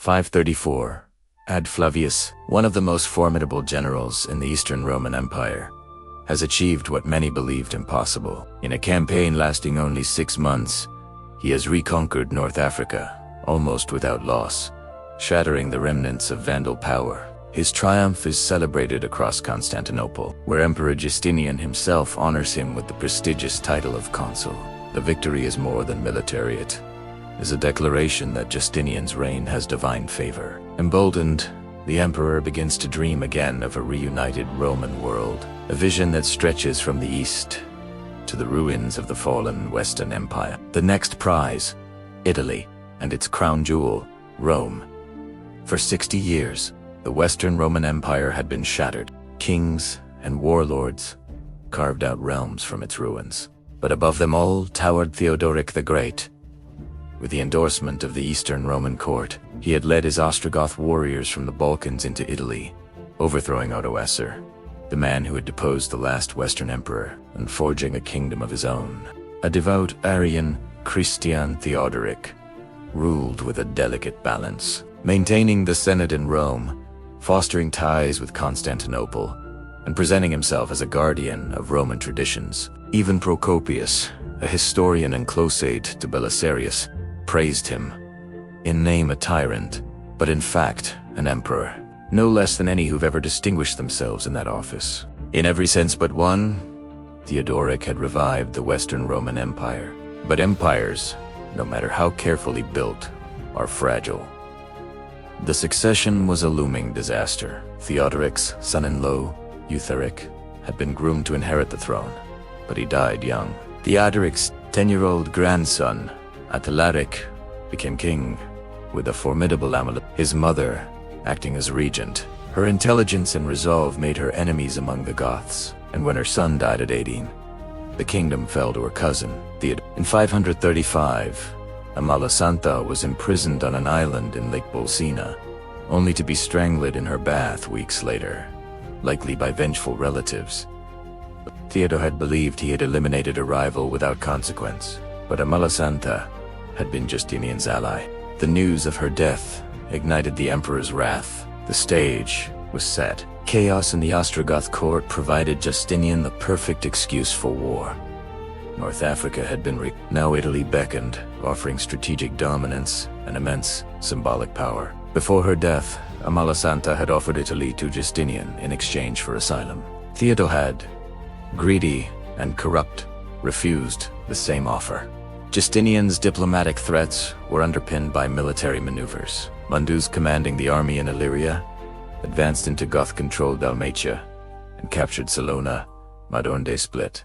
534. Ad Flavius, one of the most formidable generals in the Eastern Roman Empire, has achieved what many believed impossible. In a campaign lasting only 6 months, he has reconquered North Africa, almost without loss, shattering the remnants of Vandal power. His triumph is celebrated across Constantinople, where Emperor Justinian himself honors him with the prestigious title of consul. The victory is more than military. It is a declaration that Justinian's reign has divine favor. Emboldened, the emperor begins to dream again of a reunited Roman world, a vision that stretches from the east to the ruins of the fallen Western Empire. The next prize, Italy, and its crown jewel, Rome. For 60 years, the Western Roman Empire had been shattered. Kings and warlords carved out realms from its ruins. But above them all towered Theodoric the Great. With the endorsement of the Eastern Roman court, he had led his Ostrogoth warriors from the Balkans into Italy, overthrowing Odoacer, the man who had deposed the last Western emperor, and forging a kingdom of his own. A devout Arian Christian Theodoric ruled with a delicate balance, maintaining the Senate in Rome, fostering ties with Constantinople, and presenting himself as a guardian of Roman traditions. Even Procopius, a historian and close aide to Belisarius, praised him. In name a tyrant, but in fact an emperor, no less than any who've ever distinguished themselves in that office. In every sense but one, Theodoric had revived the Western Roman Empire. But empires, no matter how carefully built, are fragile. The succession was a looming disaster. Theodoric's son-in-law, Eutharic, had been groomed to inherit the throne, but he died young. Theodoric's 10-year-old grandson, Athalaric, became king with a formidable amulet. His mother, acting as regent, her intelligence and resolve made her enemies among the Goths, and when her son died at 18, the kingdom fell to her cousin, Theodore. In 535, Amalisanta was imprisoned on an island in Lake Bolsena, only to be strangled in her bath weeks later, likely by vengeful relatives. Theodore had believed he had eliminated a rival without consequence, but Amalisanta had been Justinian's ally. The news of her death ignited the emperor's wrath. The stage was set. Chaos in the Ostrogoth court provided Justinian the perfect excuse for war. North Africa had been now Italy beckoned, offering strategic dominance and immense symbolic power. Before her death, Amalisanta had offered Italy to Justinian in exchange for asylum. Theodore had, greedy and corrupt, refused the same offer. Justinian's diplomatic threats were underpinned by military maneuvers. Mundus, commanding the army in Illyria, advanced into Goth-controlled Dalmatia and captured Salona, Madonde Split.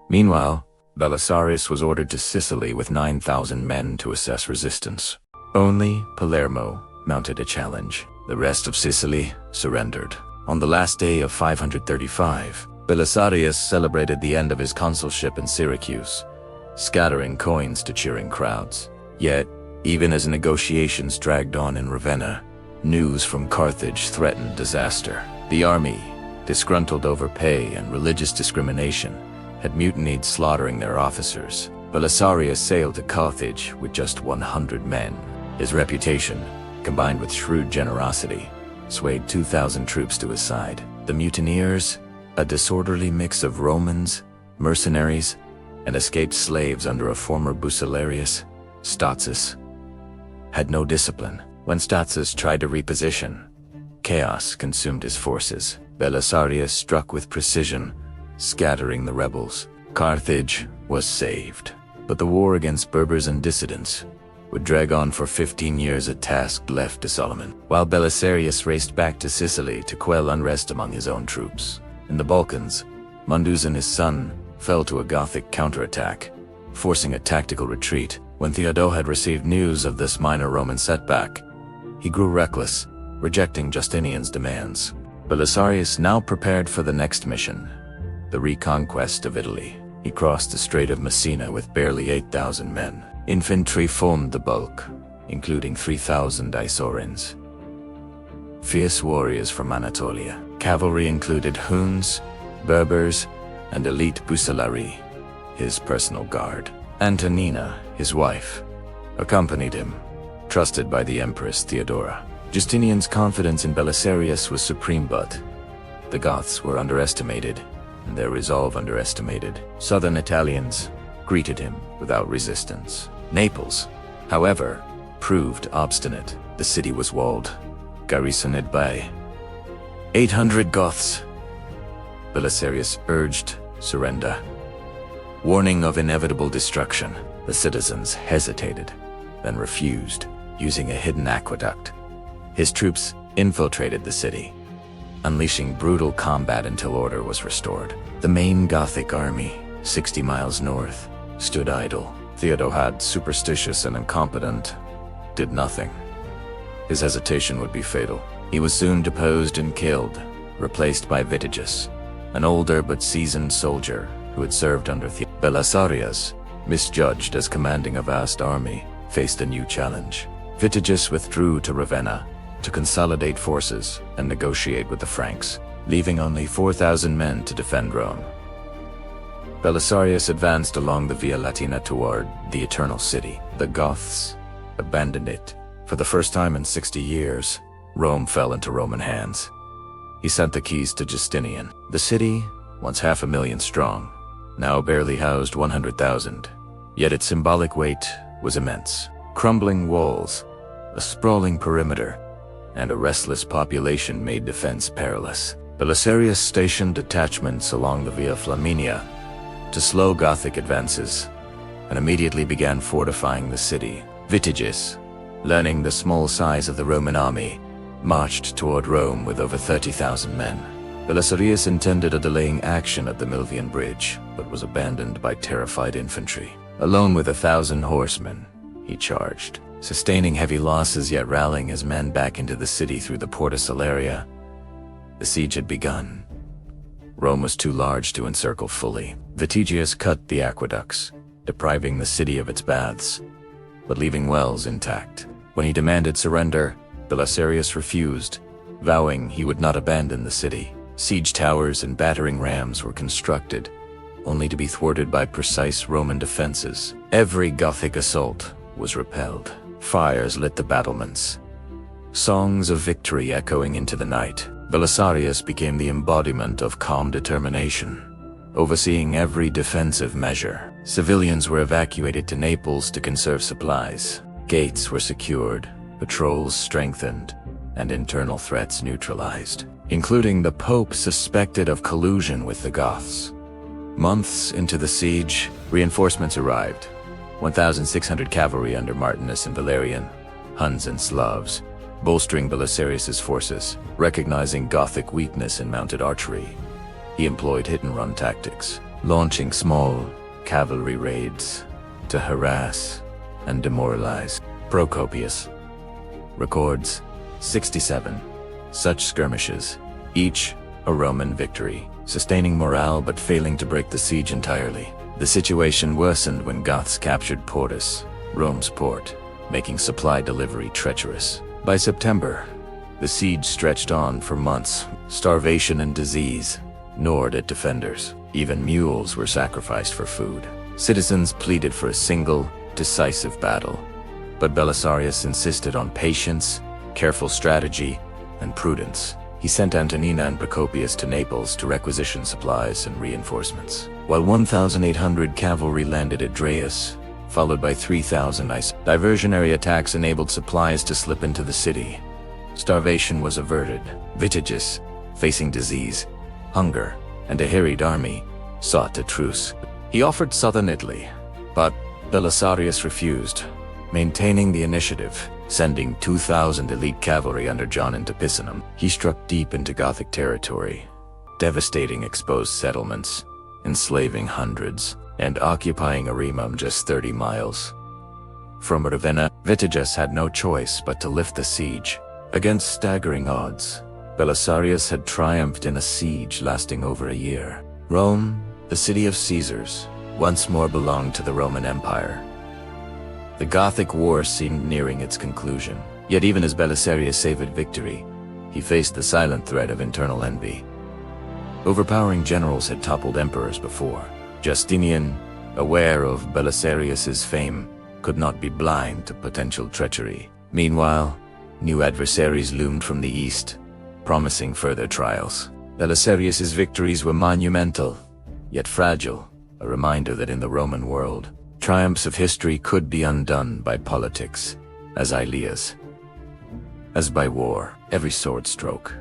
Meanwhile, Belisarius was ordered to Sicily with 9,000 men to assess resistance. Only Palermo mounted a challenge. The rest of Sicily surrendered. On the last day of 535, Belisarius celebrated the end of his consulship in Syracuse, scattering coins to cheering crowds. Yet, even as negotiations dragged on in Ravenna, news from Carthage threatened disaster. The army, disgruntled over pay and religious discrimination, had mutinied, slaughtering their officers. Belisarius sailed to Carthage with just 100 men. His reputation, combined with shrewd generosity, swayed 2,000 troops to his side. The mutineers, a disorderly mix of Romans, mercenaries, and escaped slaves under a former Belisarius, Statsis, had no discipline. When Statsis tried to reposition, chaos consumed his forces. Belisarius struck with precision, scattering the rebels. Carthage was saved, but the war against Berbers and dissidents would drag on for 15 years, a task left to Solomon, while Belisarius raced back to Sicily to quell unrest among his own troops. In the Balkans, Mundus and his son fell to a Gothic counterattack, forcing a tactical retreat. When Theodore had received news of this minor Roman setback, he grew reckless, rejecting Justinian's demands. Belisarius now prepared for the next mission, the reconquest of Italy. He crossed the Strait of Messina with barely 8,000 men. Infantry formed the bulk, including 3,000 Isaurians, fierce warriors from Anatolia. Cavalry included Huns, Berbers, and elite Busalari, his personal guard. Antonina, his wife, accompanied him, trusted by the Empress Theodora. Justinian's confidence in Belisarius was supreme, but the Goths were underestimated, and their resolve underestimated. Southern Italians greeted him without resistance. Naples, however, proved obstinate. The city was walled, garrisoned by 800 Goths. Belisarius urged surrender, warning of inevitable destruction. The citizens hesitated, then refused, using a hidden aqueduct. His troops infiltrated the city, unleashing brutal combat until order was restored. The main Gothic army, 60 miles north, stood idle. Theodahad, superstitious and incompetent, did nothing. His hesitation would be fatal. He was soon deposed and killed, replaced by Vitiges, an older but seasoned soldier who had served under Belisarius, misjudged as commanding a vast army, faced a new challenge. Vitiges withdrew to Ravenna to consolidate forces and negotiate with the Franks, leaving only 4,000 men to defend Rome. Belisarius advanced along the Via Latina toward the Eternal City. The Goths abandoned it. For the first time in 60 years, Rome fell into Roman hands. He sent the keys to Justinian. The city, once 500,000 strong, now barely housed 100,000. Yet its symbolic weight was immense. Crumbling walls, a sprawling perimeter, and a restless population made defense perilous. Belisarius stationed detachments along the Via Flaminia to slow Gothic advances, and immediately began fortifying the city. Vitiges, learning the small size of the Roman army, marched toward Rome with over 30,000 men. Belisarius intended a delaying action at the Milvian Bridge, but was abandoned by terrified infantry. Alone with 1,000 horsemen, he charged, sustaining heavy losses yet rallying his men back into the city through the Porta Salaria. The siege had begun. Rome was too large to encircle fully. Vitiges cut the aqueducts, depriving the city of its baths, but leaving wells intact. When he demanded surrender, Belisarius refused, vowing he would not abandon the city. Siege towers and battering rams were constructed, only to be thwarted by precise Roman defenses. Every Gothic assault was repelled. Fires lit the battlements, songs of victory echoing into the night. Belisarius became the embodiment of calm determination, overseeing every defensive measure. Civilians were evacuated to Naples to conserve supplies. Gates were secured, patrols strengthened, and internal threats neutralized, including the Pope suspected of collusion with the Goths. Months into the siege, reinforcements arrived. 1,600 cavalry under Martinus and Valerian, Huns and Slavs, bolstering Belisarius's forces. Recognizing Gothic weakness in mounted archery, he employed hit-and-run tactics, launching small cavalry raids to harass and demoralize. Procopius records 67 such skirmishes, each a Roman victory, sustaining morale but failing to break the siege entirely. The situation worsened when Goths captured Portus, Rome's port, making supply delivery treacherous. By September, the siege stretched on for months. Starvation and disease gnawed at defenders. Even mules were sacrificed for food. Citizens pleaded for a single, decisive battle, but Belisarius insisted on patience, careful strategy, and prudence. He sent Antonina and Procopius to Naples to requisition supplies and reinforcements, while 1,800 cavalry landed at Draius, followed by 3,000 diversionary attacks enabled supplies to slip into the city. Starvation was averted. Vitiges, facing disease, hunger, and a harried army, sought a truce. He offered southern Italy, but Belisarius refused, maintaining the initiative. Sending 2,000 elite cavalry under John into Picenum, he struck deep into Gothic territory, devastating exposed settlements, enslaving hundreds, and occupying Arimum just 30 miles. From Ravenna, Vitiges had no choice but to lift the siege. Against staggering odds, Belisarius had triumphed in a siege lasting over a year. Rome, the city of Caesars, once more belonged to the Roman Empire. The Gothic War seemed nearing its conclusion. Yet even as Belisarius savored victory, he faced the silent threat of internal envy. Overpowering generals had toppled emperors before. Justinian, aware of Belisarius's fame, could not be blind to potential treachery. Meanwhile, new adversaries loomed from the east, promising further trials. Belisarius's victories were monumental, yet fragile, a reminder that in the Roman world, triumphs of history could be undone by politics, as Aelia's. As by war, every sword stroke,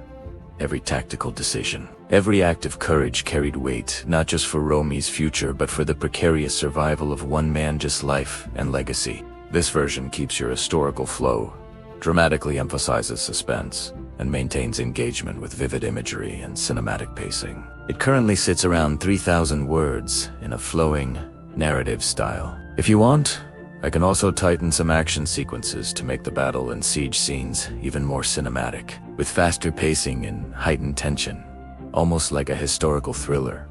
every tactical decision, every act of courage carried weight, not just for Rome's future, but for the precarious survival of one man's life and legacy. This version keeps your historical flow, dramatically emphasizes suspense, and maintains engagement with vivid imagery and cinematic pacing. It currently sits around 3,000 words in a flowing, narrative style. If you want, I can also tighten some action sequences to make the battle and siege scenes even more cinematic, with faster pacing and heightened tension, almost like a historical thriller.